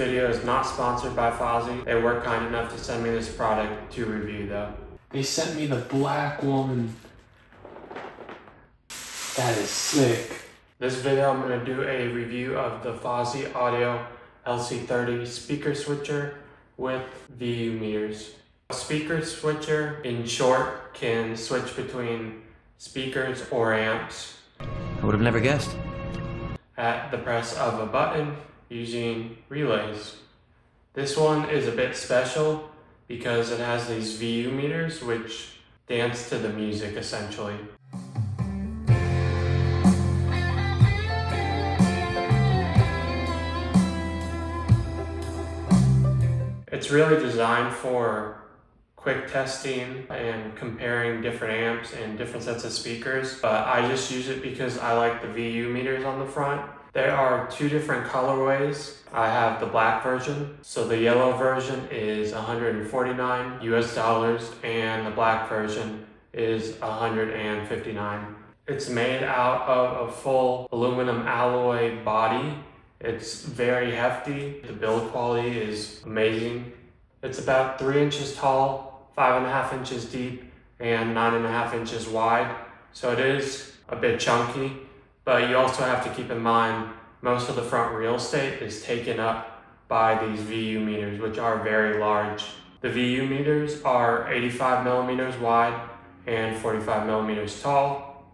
video is not sponsored by Fosi. They were kind enough to send me this product to review though. They sent me the black one. That is sick. This video I'm going to do a review of the Fosi Audio LC30 speaker switcher with VU meters. A speaker switcher, in short, can switch between speakers or amps. I would have never guessed. At the press of a button using relays. This one is a bit special because it has these VU meters which dance to the music essentially. It's really designed for quick testing and comparing different amps and different sets of speakers, but I just use it because I like the VU meters on the front. There are two different colorways. I have the black version. So the yellow version is $149 US and the black version is $159. It's made out of a full aluminum alloy body. It's very hefty. The build quality is amazing. It's about 3 inches tall, 5.5 inches deep, and 9.5 inches wide. So it is a bit chunky, but you also have to keep in mind most of the front real estate is taken up by these VU meters, which are very large. The VU meters are 85 millimeters wide and 45 millimeters tall.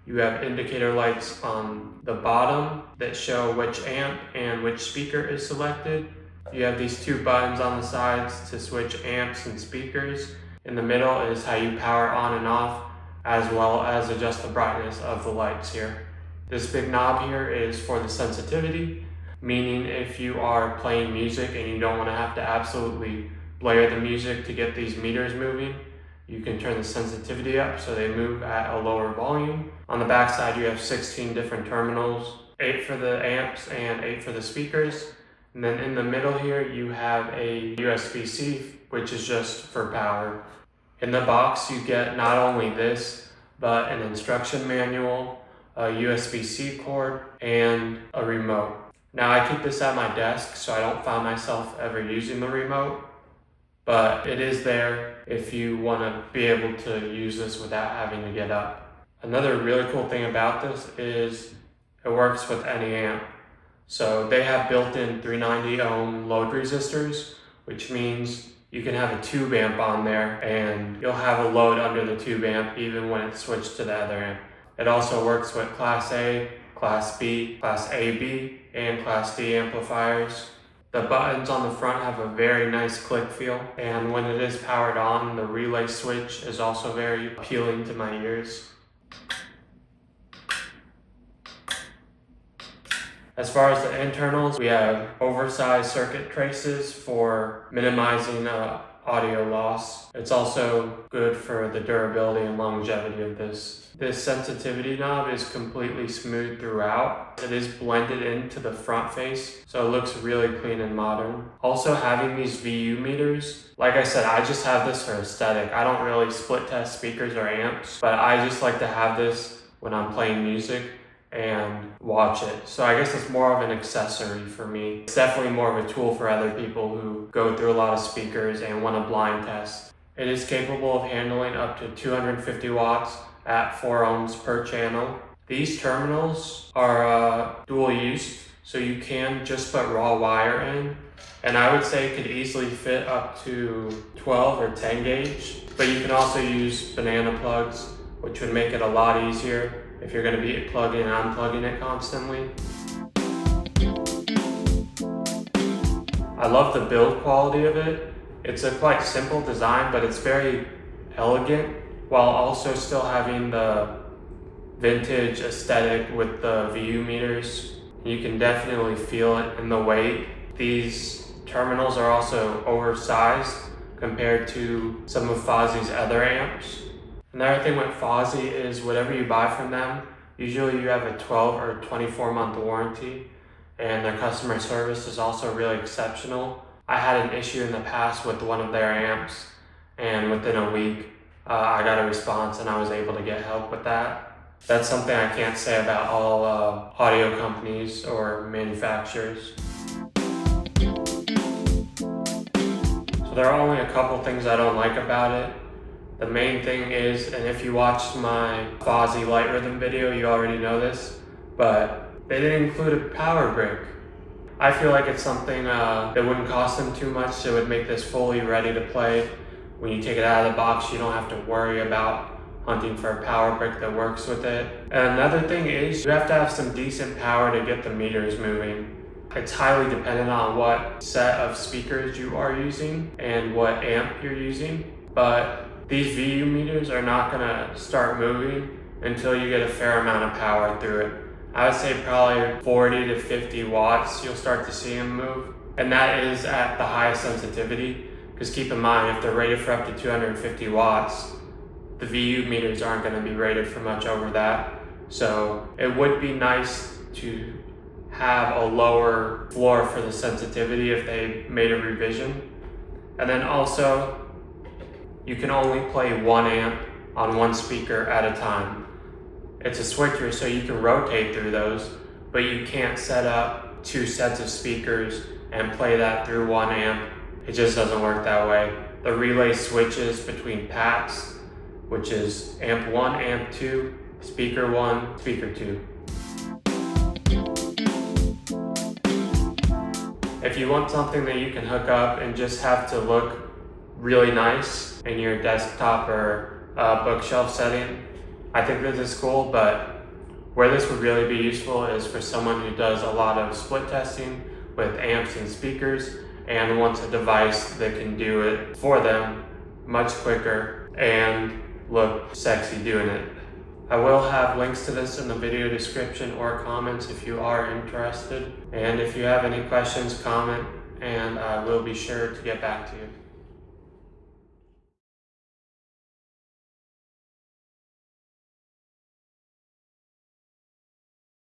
You have indicator lights on the bottom that show which amp and which speaker is selected. You have these two buttons on the sides to switch amps and speakers. In the middle is how you power on and off, as well as adjust the brightness of the lights here. This big knob here is for the sensitivity, meaning if you are playing music and you don't want to have to absolutely blare the music to get these meters moving, you can turn the sensitivity up so they move at a lower volume. On the back side you have 16 different terminals, 8 for the amps and 8 for the speakers. And then in the middle here you have a USB-C, which is just for power. In the box you get not only this, but an instruction manual, a USB-C cord, and a remote. Now I keep this at my desk so I don't find myself ever using the remote, but it is there if you want to be able to use this without having to get up. Another really cool thing about this is it works with any amp. So they have built-in 390 ohm load resistors, which means you can have a tube amp on there and you'll have a load under the tube amp even when it's switched to the other amp. It also works with Class A, Class B, Class AB, and Class D amplifiers. The buttons on the front have a very nice click feel, and when it is powered on, the relay switch is also very appealing to my ears. As far as the internals, we have oversized circuit traces for minimizing audio loss. It's also good for the durability and longevity of this. This sensitivity knob is completely smooth throughout. It is blended into the front face, so it looks really clean and modern. Also having these VU meters, like I said, I just have this for aesthetic. I don't really split test speakers or amps, but I just like to have this when I'm playing music and watch it. So I guess it's more of an accessory for me. It's definitely more of a tool for other people who go through a lot of speakers and want to blind test. It is capable of handling up to 250 watts at 4 ohms per channel. These terminals are dual use, so you can just put raw wire in, and I would say it could easily fit up to 12 or 10 gauge, but you can also use banana plugs, which would make it a lot easier if you're going to be plugging and unplugging it constantly. I love the build quality of it. It's a quite simple design, but it's very elegant while also still having the vintage aesthetic with the VU meters. You can definitely feel it in the weight. These terminals are also oversized compared to some of Fosi's other amps. Another thing with Fosi is whatever you buy from them, usually you have a 12 or 24 month warranty, and their customer service is also really exceptional. I had an issue in the past with one of their amps, and within a week I got a response and I was able to get help with that. That's something I can't say about all audio companies or manufacturers. So there are only a couple things I don't like about it. The main thing is, and if you watched my Fosi light rhythm video, you already know this, but they didn't include a power brick. I feel like it's something that wouldn't cost them too much, so it would make this fully ready to play. When you take it out of the box, you don't have to worry about hunting for a power brick that works with it. And another thing is, you have to have some decent power to get the meters moving. It's highly dependent on what set of speakers you are using and what amp you're using, but these VU meters are not gonna start moving until you get a fair amount of power through it. I would say probably 40 to 50 watts, you'll start to see them move. And that is at the highest sensitivity, because keep in mind, if they're rated for up to 250 watts, the VU meters aren't gonna be rated for much over that. So it would be nice to have a lower floor for the sensitivity if they made a revision. And then also, you can only play 1 amp on 1 speaker at a time. It's a switcher, so you can rotate through those, but you can't set up 2 sets of speakers and play that through 1 amp. It just doesn't work that way. The relay switches between packs, which is amp 1, amp 2, speaker 1, speaker 2. If you want something that you can hook up and just have to look really nice in your desktop or bookshelf setting, I think this is cool, but where this would really be useful is for someone who does a lot of split testing with amps and speakers and wants a device that can do it for them much quicker and look sexy doing it. I will have links to this in the video description or comments if you are interested. And if you have any questions, comment, and I will be sure to get back to you.